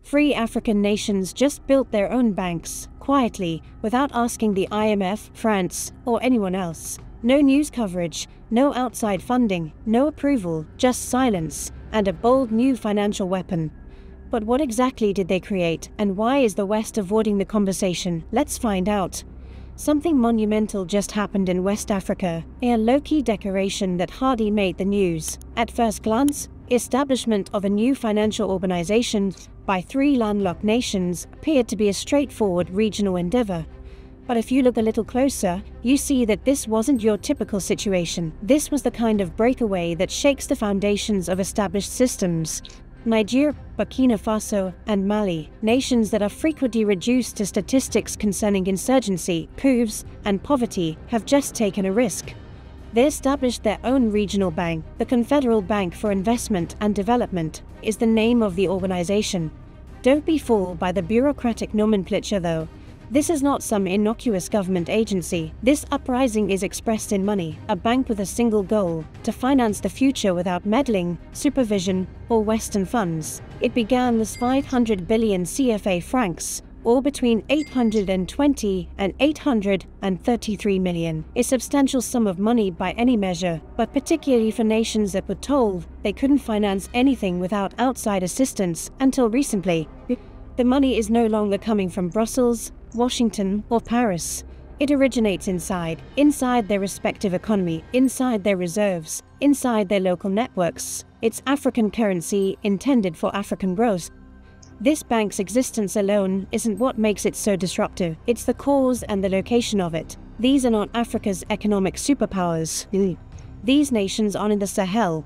Free African nations just built their own banks, quietly, without asking the IMF, France, or anyone else. No news coverage, no outside funding, no approval, just silence, and a bold new financial weapon. But what exactly did they create, and why is the West avoiding the conversation? Let's find out. Something monumental just happened in West Africa, a low-key declaration that hardly made the news. At first glance, establishment of a new financial organization by three landlocked nations appeared to be a straightforward regional endeavor. But if you look a little closer, you see that this wasn't your typical situation. This was the kind of breakaway that shakes the foundations of established systems. Nigeria, Burkina Faso, and Mali, nations that are frequently reduced to statistics concerning insurgency, coups, and poverty, have just taken a risk. They established their own regional bank. The Confederal Bank for Investment and Development is the name of the organization. Don't be fooled by the bureaucratic nomenclature though. This is not some innocuous government agency. This uprising is expressed in money, a bank with a single goal: to finance the future without meddling, supervision, or Western funds. It began with 500 billion CFA francs, or between 820 and 833 million, a substantial sum of money by any measure, but particularly for nations that were told they couldn't finance anything without outside assistance until recently. The money is no longer coming from Brussels, Washington, or Paris. It originates inside their respective economy, inside their reserves, inside their local networks. It's African currency intended for African growth. This bank's existence alone isn't what makes it so disruptive. It's the cause and the location of it. These are not Africa's economic superpowers. These nations are in the Sahel.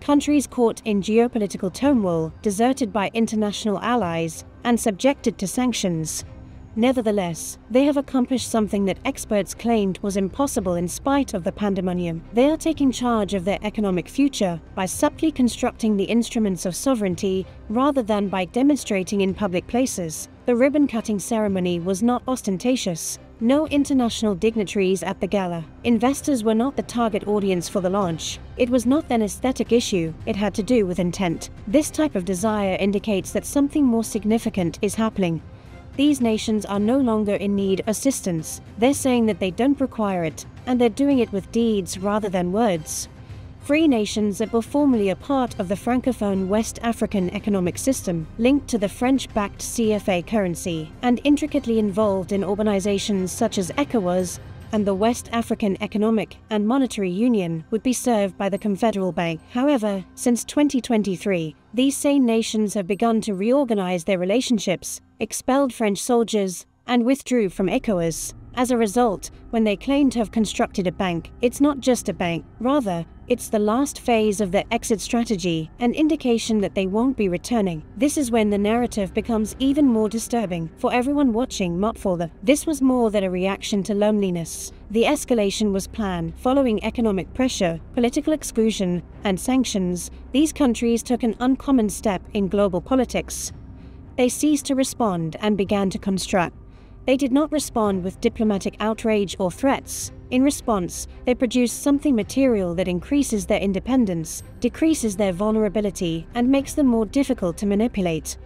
Countries caught in geopolitical turmoil, deserted by international allies, and subjected to sanctions. Nevertheless, they have accomplished something that experts claimed was impossible in spite of the pandemonium. They are taking charge of their economic future by subtly constructing the instruments of sovereignty rather than by demonstrating in public places. The ribbon-cutting ceremony was not ostentatious. No international dignitaries at the gala. Investors were not the target audience for the launch. It was not an aesthetic issue, it had to do with intent. This type of desire indicates that something more significant is happening. These nations are no longer in need of assistance. They're saying that they don't require it, and they're doing it with deeds rather than words. Free nations that were formerly a part of the Francophone West African economic system, linked to the French-backed CFA currency, and intricately involved in organizations such as ECOWAS and the West African Economic and Monetary Union, would be served by the Confederal Bank. However, since 2023, these same nations have begun to reorganize their relationships, expelled French soldiers, and withdrew from ECOWAS. As a result, when they claim to have constructed a bank, it's not just a bank. Rather, it's the last phase of their exit strategy, an indication that they won't be returning. This is when the narrative becomes even more disturbing for everyone watching. This was more than a reaction to loneliness. The escalation was planned. Following economic pressure, political exclusion, and sanctions, these countries took an uncommon step in global politics. They ceased to respond and began to construct. They did not respond with diplomatic outrage or threats. In response, they produced something material that increases their independence, decreases their vulnerability, and makes them more difficult to manipulate.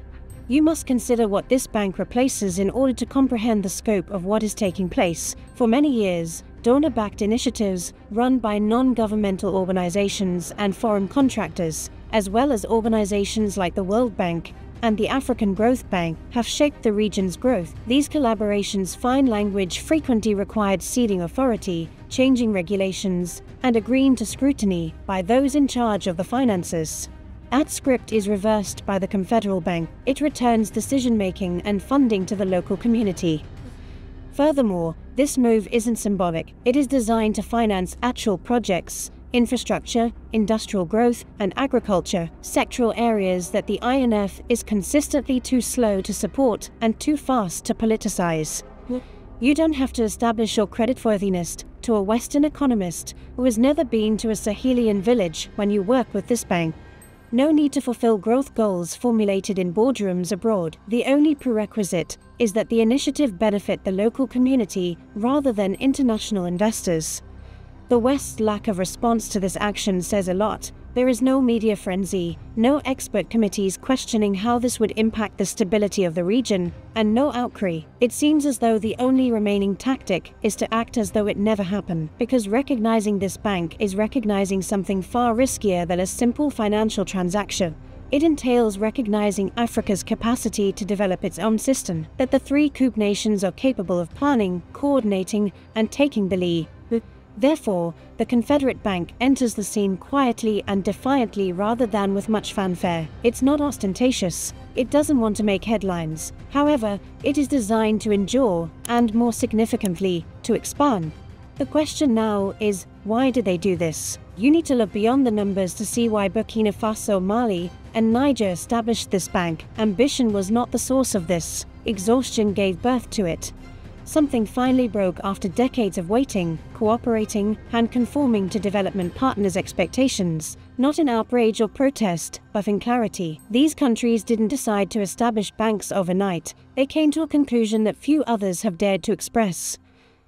You must consider what this bank replaces in order to comprehend the scope of what is taking place. For many years, donor-backed initiatives run by non-governmental organizations and foreign contractors, as well as organizations like the World Bank and the African Growth Bank, have shaped the region's growth. These collaborations' fine language frequently required ceding authority, changing regulations, and agreeing to scrutiny by those in charge of the finances. That script is reversed by the Confederal Bank. It returns decision-making and funding to the local community. Furthermore, this move isn't symbolic. It is designed to finance actual projects, infrastructure, industrial growth, and agriculture, sectoral areas that the IMF is consistently too slow to support and too fast to politicize. You don't have to establish your creditworthiness to a Western economist who has never been to a Sahelian village when you work with this bank. No need to fulfill growth goals formulated in boardrooms abroad. The only prerequisite is that the initiative benefit the local community rather than international investors. The West's lack of response to this action says a lot. There is no media frenzy, no expert committees questioning how this would impact the stability of the region, and no outcry. It seems as though the only remaining tactic is to act as though it never happened, because recognizing this bank is recognizing something far riskier than a simple financial transaction. It entails recognizing Africa's capacity to develop its own system, that the three coup nations are capable of planning, coordinating, and taking the lead. Therefore, the Confederate Bank enters the scene quietly and defiantly rather than with much fanfare. It's not ostentatious. It doesn't want to make headlines. However, it is designed to endure, and more significantly, to expand. The question now is, why did they do this? You need to look beyond the numbers to see why Burkina Faso, Mali, and Niger established this bank. Ambition was not the source of this. Exhaustion gave birth to it. Something finally broke after decades of waiting, cooperating, and conforming to development partners' expectations, not in outrage or protest, but in clarity. These countries didn't decide to establish banks overnight. They came to a conclusion that few others have dared to express.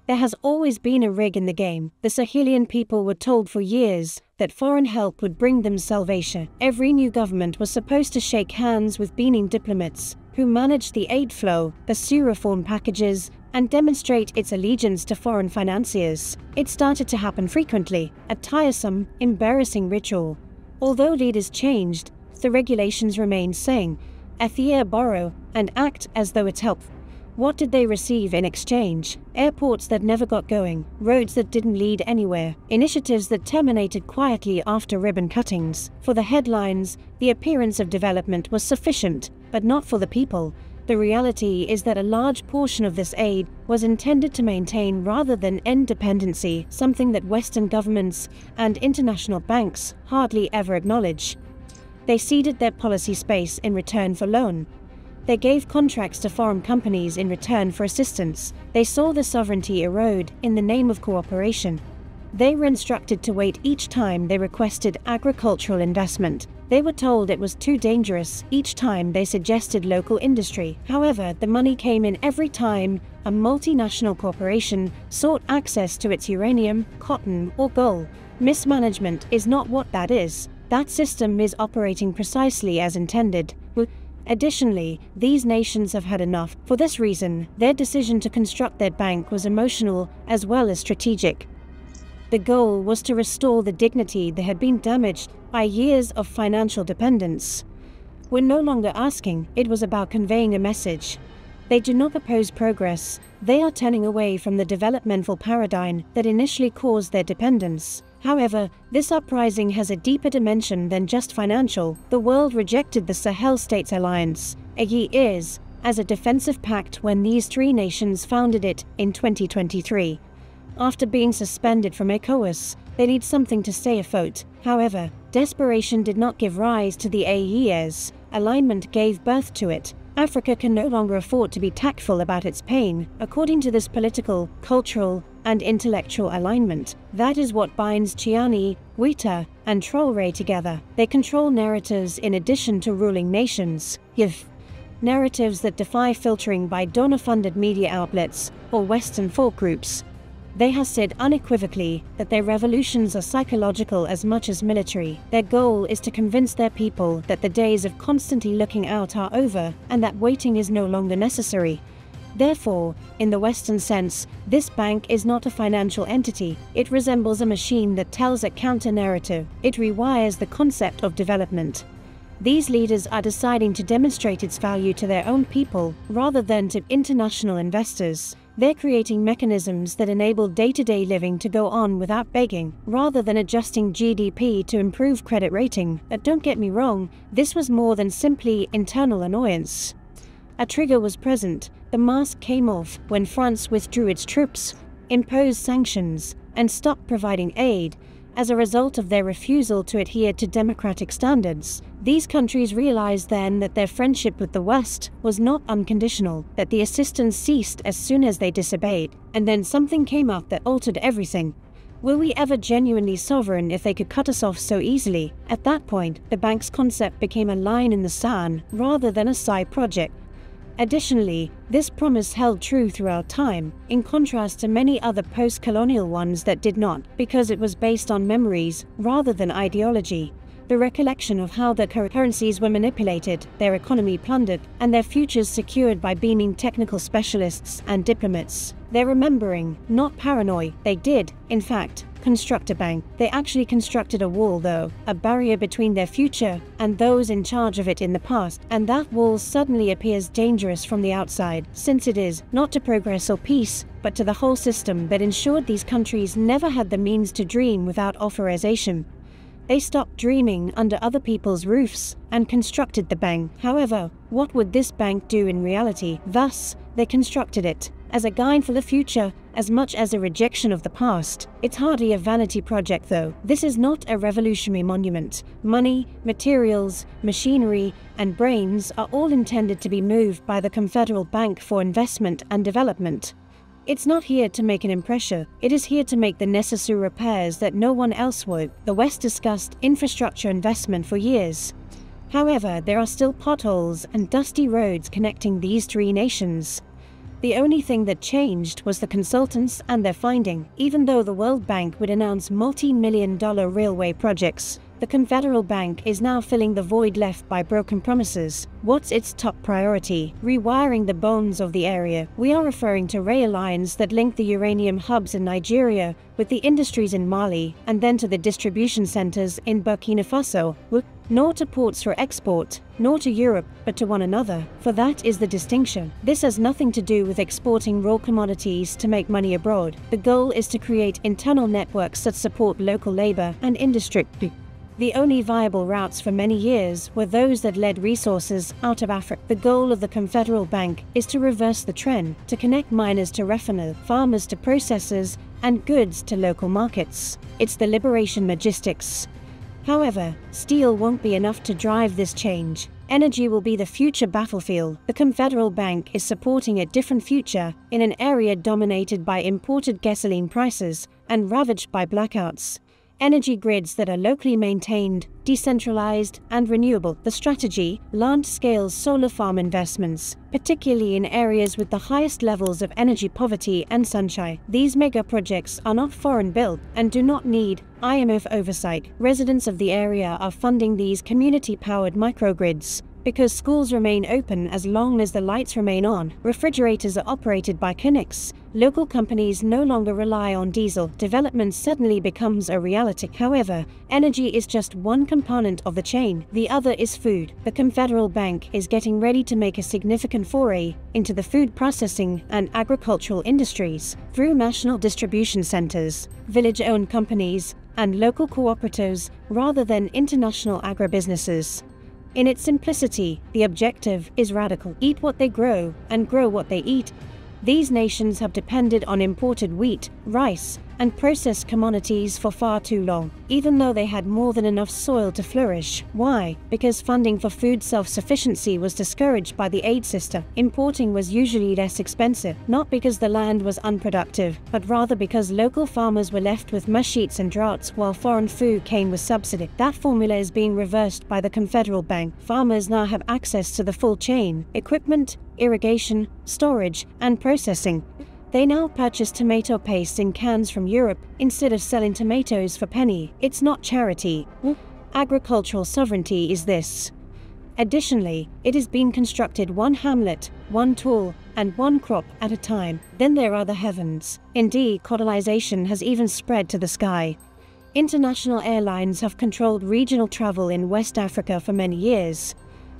There has always been a rig in the game. The Sahelian people were told for years that foreign help would bring them salvation. Every new government was supposed to shake hands with Benin diplomats, who managed the aid flow, pursue reform packages, and demonstrate its allegiance to foreign financiers. It started to happen frequently, a tiresome, embarrassing ritual. Although leaders changed, the regulations remained same. Borrow, and act as though it's helpful. What did they receive in exchange? Airports that never got going, roads that didn't lead anywhere, initiatives that terminated quietly after ribbon cuttings. For the headlines, the appearance of development was sufficient, but not for the people. The reality is that a large portion of this aid was intended to maintain rather than end dependency, something that Western governments and international banks hardly ever acknowledge. They ceded their policy space in return for loan. They gave contracts to foreign companies in return for assistance. They saw the sovereignty erode in the name of cooperation. They were instructed to wait each time they requested agricultural investment. They were told it was too dangerous each time they suggested local industry. However, the money came in every time a multinational corporation sought access to its uranium, cotton, or gold. Mismanagement is not what that is. That system is operating precisely as intended. Additionally, these nations have had enough. For this reason, their decision to construct their bank was emotional as well as strategic. The goal was to restore the dignity that had been damaged by years of financial dependence. We're no longer asking, it was about conveying a message. They do not oppose progress, they are turning away from the developmental paradigm that initially caused their dependence. However, this uprising has a deeper dimension than just financial. The world rejected the Sahel States Alliance, AES, as a defensive pact when these three nations founded it in 2023. After being suspended from ECOWAS, they need something to stay afloat. However, desperation did not give rise to the AES. Alignment gave birth to it. Africa can no longer afford to be tactful about its pain. According to this political, cultural, and intellectual alignment, that is what binds Chiani, Guita, and Traoré together. They control narratives in addition to ruling nations. Narratives that defy filtering by donor-funded media outlets or Western folk groups. They have said unequivocally that their revolutions are psychological as much as military. Their goal is to convince their people that the days of constantly looking out are over and that waiting is no longer necessary. Therefore, in the Western sense, this bank is not a financial entity. It resembles a machine that tells a counter-narrative. It rewires the concept of development. These leaders are deciding to demonstrate its value to their own people rather than to international investors. They're creating mechanisms that enable day-to-day living to go on without begging, rather than adjusting GDP to improve credit rating. But don't get me wrong, this was more than simply internal annoyance. A trigger was present. The mask came off when France withdrew its troops, imposed sanctions, and stopped providing aid. As a result of their refusal to adhere to democratic standards, these countries realized then that their friendship with the West was not unconditional, that the assistance ceased as soon as they disobeyed, and then something came up that altered everything. Were we ever genuinely sovereign if they could cut us off so easily? At that point, the bank's concept became a line in the sand rather than a side project. Additionally, this promise held true throughout time, in contrast to many other post-colonial ones that did not, because it was based on memories rather than ideology. the recollection of how their currencies were manipulated, their economy plundered, and their futures secured by beaming technical specialists and diplomats. They're remembering, not paranoid. They did, in fact, construct a bank. They actually constructed a wall though, a barrier between their future and those in charge of it in the past, and that wall suddenly appears dangerous from the outside, since it is, not to progress or peace, but to the whole system that ensured these countries never had the means to dream without authorization. They stopped dreaming under other people's roofs and constructed the bank. However, what would this bank do in reality? Thus, they constructed it as a guide for the future, as much as a rejection of the past. It's hardly a vanity project though. This is not a revolutionary monument. Money, materials, machinery, and brains are all intended to be moved by the Confederal Bank for investment and development. It's not here to make an impression, it is here to make the necessary repairs that no one else would. The West discussed infrastructure investment for years. However, there are still potholes and dusty roads connecting these three nations. The only thing that changed was the consultants and their finding. Even though the World Bank would announce multi-million-dollar railway projects, the Confederal Bank is now filling the void left by broken promises. What's its top priority? Rewiring the bones of the area. We are referring to rail lines that link the uranium hubs in Nigeria with the industries in Mali, and then to the distribution centers in Burkina Faso. Nor to ports for export, nor to Europe, but to one another, for that is the distinction. This has nothing to do with exporting raw commodities to make money abroad. The goal is to create internal networks that support local labor and industry. The only viable routes for many years were those that led resources out of Africa. The goal of the Confederal Bank is to reverse the trend, to connect miners to refiners, farmers to processors, and goods to local markets. It's the liberation logistics. However, steel won't be enough to drive this change. Energy will be the future battlefield. The Confederal Bank is supporting a different future in an area dominated by imported gasoline prices and ravaged by blackouts. Energy grids that are locally maintained, decentralized, and renewable. The strategy: large-scale solar farm investments, particularly in areas with the highest levels of energy poverty and sunshine. These mega projects are not foreign-built and do not need IMF oversight. Residents of the area are funding these community-powered microgrids because schools remain open as long as the lights remain on. Refrigerators are operated by clinics. Local companies no longer rely on diesel. Development suddenly becomes a reality. However, energy is just one component of the chain. The other is food. The Confederal Bank is getting ready to make a significant foray into the food processing and agricultural industries through national distribution centers, village-owned companies, and local cooperatives rather than international agribusinesses. In its simplicity, the objective is radical. Eat what they grow and grow what they eat. These nations have depended on imported wheat, rice, and processed commodities for far too long, even though they had more than enough soil to flourish. Why? Because funding for food self-sufficiency was discouraged by the aid system. Importing was usually less expensive, not because the land was unproductive, but rather because local farmers were left with mush heats and droughts while foreign food came with subsidy. That formula is being reversed by the Confederal Bank. Farmers now have access to the full chain: equipment, irrigation, storage, and processing. They now purchase tomato paste in cans from Europe instead of selling tomatoes for penny. It's not charity. Agricultural sovereignty is this. Additionally, it is being constructed one hamlet, one tool, and one crop at a time. Then there are the heavens. Indeed, colonization has even spread to the sky. International airlines have controlled regional travel in West Africa for many years.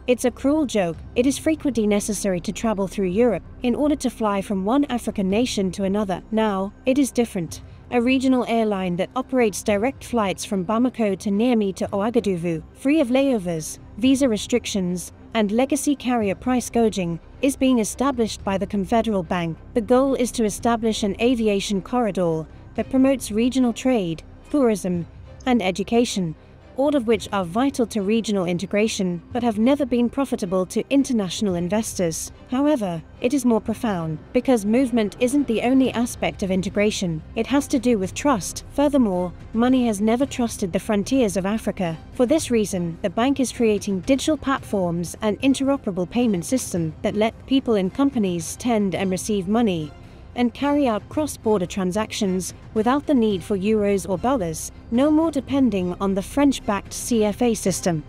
It's a cruel joke. It is frequently necessary to travel through Europe in order to fly from one African nation to another. Now, it is different. A regional airline that operates direct flights from Bamako to Niamey to Ouagadougou, free of layovers, visa restrictions, and legacy carrier price gouging, is being established by the Confederal Bank. The goal is to establish an aviation corridor that promotes regional trade, tourism, and education, all of which are vital to regional integration but have never been profitable to international investors. However, it is more profound, because movement isn't the only aspect of integration. It has to do with trust. Furthermore, money has never trusted the frontiers of Africa. For this reason, the bank is creating digital platforms and interoperable payment systems that let people and companies send and receive money and carry out cross-border transactions without the need for euros or dollars, no more depending on the French-backed CFA system.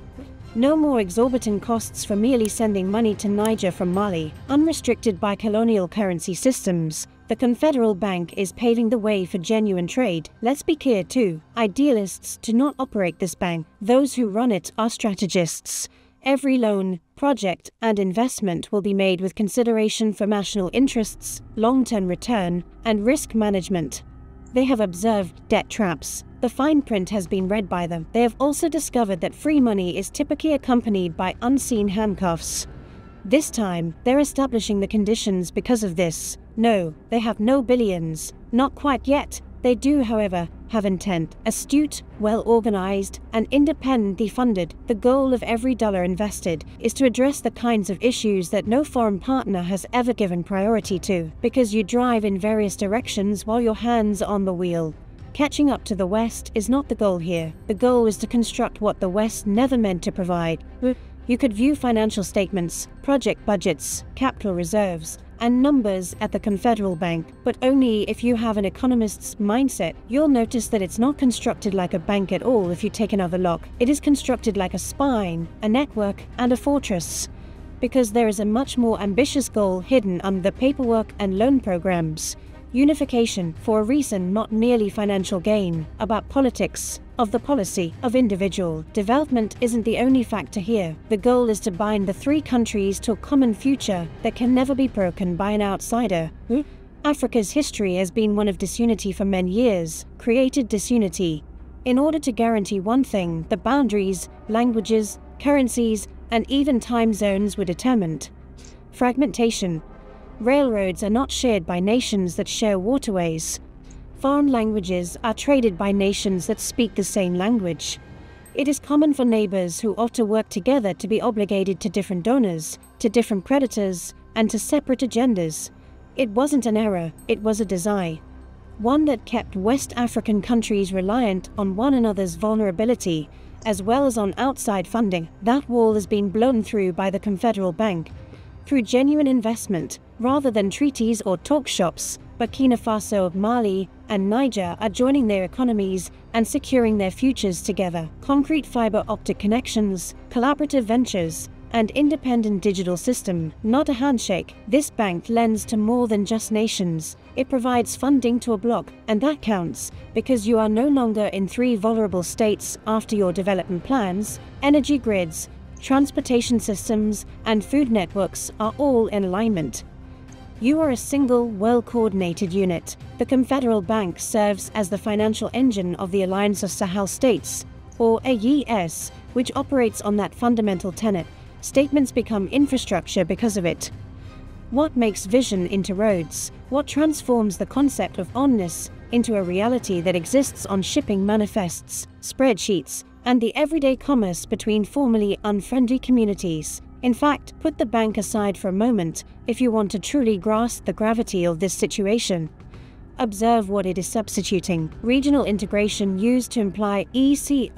No more exorbitant costs for merely sending money to Niger from Mali, unrestricted by colonial currency systems. The Confederal Bank is paving the way for genuine trade. Let's be clear too, idealists do not operate this bank. Those who run it are strategists. Every loan, project, and investment will be made with consideration for national interests, long-term return, and risk management. They have observed debt traps. The fine print has been read by them. They have also discovered that free money is typically accompanied by unseen handcuffs. This time, they're establishing the conditions because of this. No, they have no billions. Not quite yet. They do, however, have intent. Astute, well-organized, and independently funded, the goal of every dollar invested is to address the kinds of issues that no foreign partner has ever given priority to, because you drive in various directions while your hands are on the wheel. Catching up to the West is not the goal here. The goal is to construct what the West never meant to provide. You could view financial statements, project budgets, capital reserves, and numbers at the Confederal Bank, but only if you have an economist's mindset. You'll notice that it's not constructed like a bank at all if you take another look. It is constructed like a spine, a network, and a fortress, because there is a much more ambitious goal hidden under the paperwork and loan programs. Unification, for a reason not merely financial gain, about politics, of the policy, of individual development isn't the only factor here. The goal is to bind the three countries to a common future that can never be broken by an outsider. Africa's history has been one of disunity for many years, created disunity. In order to guarantee one thing, the boundaries, languages, currencies, and even time zones were determined. Fragmentation. Railroads are not shared by nations that share waterways. Foreign languages are traded by nations that speak the same language. It is common for neighbors who ought to work together to be obligated to different donors, to different creditors, and to separate agendas. It wasn't an error, it was a design. One that kept West African countries reliant on one another's vulnerability, as well as on outside funding. That wall has been blown through by the Confederal Bank, through genuine investment, rather than treaties or talk shops. Burkina Faso, Mali, and Niger are joining their economies and securing their futures together. Concrete fiber optic connections, collaborative ventures, and independent digital system, not a handshake. This bank lends to more than just nations. It provides funding to a bloc, and that counts, because you are no longer in three vulnerable states after your development plans. Energy grids, transportation systems, and food networks are all in alignment. You are a single, well-coordinated unit. The Confederal Bank serves as the financial engine of the Alliance of Sahel States, or AES, which operates on that fundamental tenet. Statements become infrastructure because of it. What makes vision into roads? What transforms the concept of onness into a reality that exists on shipping manifests, spreadsheets, and the everyday commerce between formerly unfriendly communities? In fact, put the bank aside for a moment if you want to truly grasp the gravity of this situation. Observe what it is substituting. Regional integration used to imply ECOWAS.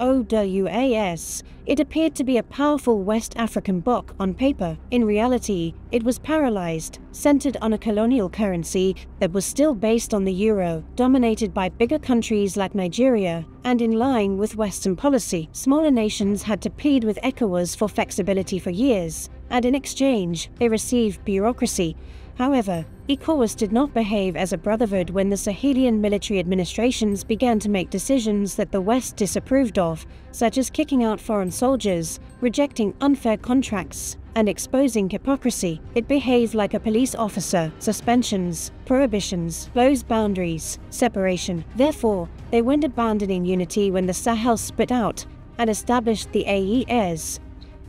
It appeared to be a powerful West African bloc on paper. In reality, it was paralyzed, centered on a colonial currency that was still based on the euro, dominated by bigger countries like Nigeria, and in line with Western policy. Smaller nations had to plead with ECOWAS for flexibility for years, and in exchange, they received bureaucracy. However, ECOWAS did not behave as a brotherhood when the Sahelian military administrations began to make decisions that the West disapproved of, such as kicking out foreign soldiers, rejecting unfair contracts, and exposing hypocrisy. It behaved like a police officer: suspensions, prohibitions, closed boundaries, separation. Therefore, they went abandoning unity when the Sahel split out and established the AES.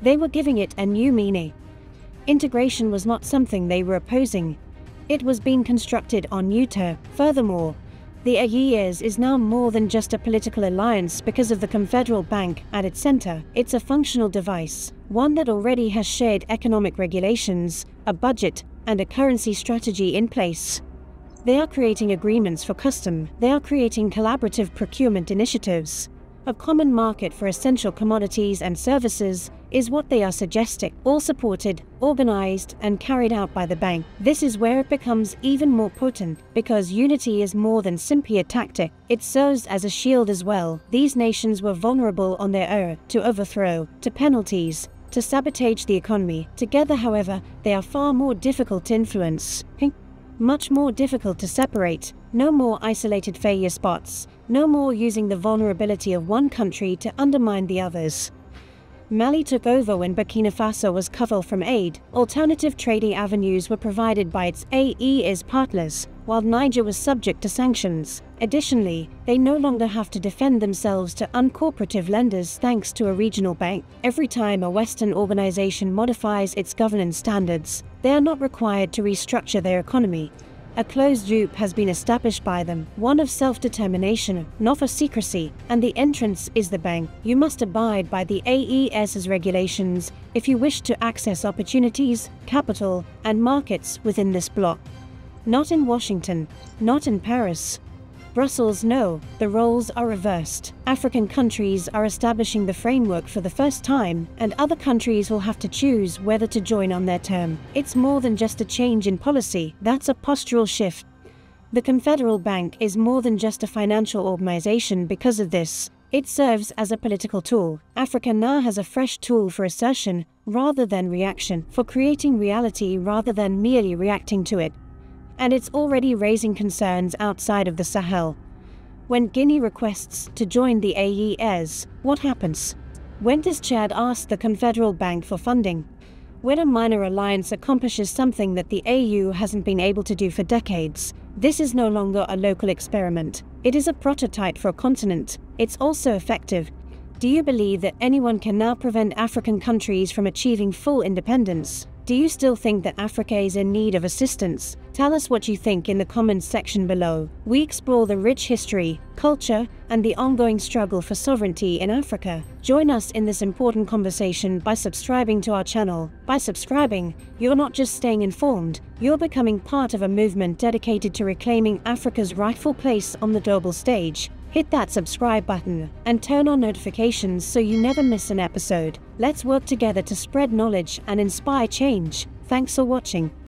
They were giving it a new meaning. Integration was not something they were opposing. It was being constructed on new turf. Furthermore, the AES is now more than just a political alliance because of the Confederal Bank at its center. It's a functional device, one that already has shared economic regulations, a budget, and a currency strategy in place. They are creating agreements for custom. They are creating collaborative procurement initiatives, a common market for essential commodities and services, is what they are suggesting, all supported, organized, and carried out by the bank. This is where it becomes even more potent, because unity is more than simply a tactic. It serves as a shield as well. These nations were vulnerable on their own to overthrow, to penalties, to sabotage the economy. Together, however, they are far more difficult to influence. Much more difficult to separate. No more isolated failure spots. No more using the vulnerability of one country to undermine the others. Mali took over when Burkina Faso was cut off from aid. Alternative trading avenues were provided by its AES partners, while Niger was subject to sanctions. Additionally, they no longer have to defend themselves to uncooperative lenders thanks to a regional bank. Every time a Western organization modifies its governance standards, they are not required to restructure their economy. A closed loop has been established by them, one of self-determination, not for secrecy, and the entrance is the bank. You must abide by the AES's regulations if you wish to access opportunities, capital, and markets within this bloc. Not in Washington, not in Paris. Brussels, no, the roles are reversed. African countries are establishing the framework for the first time, and other countries will have to choose whether to join on their term. It's more than just a change in policy, that's a postural shift. The Confederal Bank is more than just a financial organization because of this. It serves as a political tool. Africa now has a fresh tool for assertion rather than reaction, for creating reality rather than merely reacting to it. And it's already raising concerns outside of the Sahel. When Guinea requests to join the AES, what happens? When does Chad ask the Confederal Bank for funding? When a minor alliance accomplishes something that the AU hasn't been able to do for decades, this is no longer a local experiment. It is a prototype for a continent. It's also effective. Do you believe that anyone can now prevent African countries from achieving full independence? Do you still think that Africa is in need of assistance? Tell us what you think in the comments section below. We explore the rich history, culture, and the ongoing struggle for sovereignty in Africa. Join us in this important conversation by subscribing to our channel. By subscribing, you're not just staying informed, you're becoming part of a movement dedicated to reclaiming Africa's rightful place on the global stage. Hit that subscribe button and turn on notifications so you never miss an episode. Let's work together to spread knowledge and inspire change. Thanks for watching.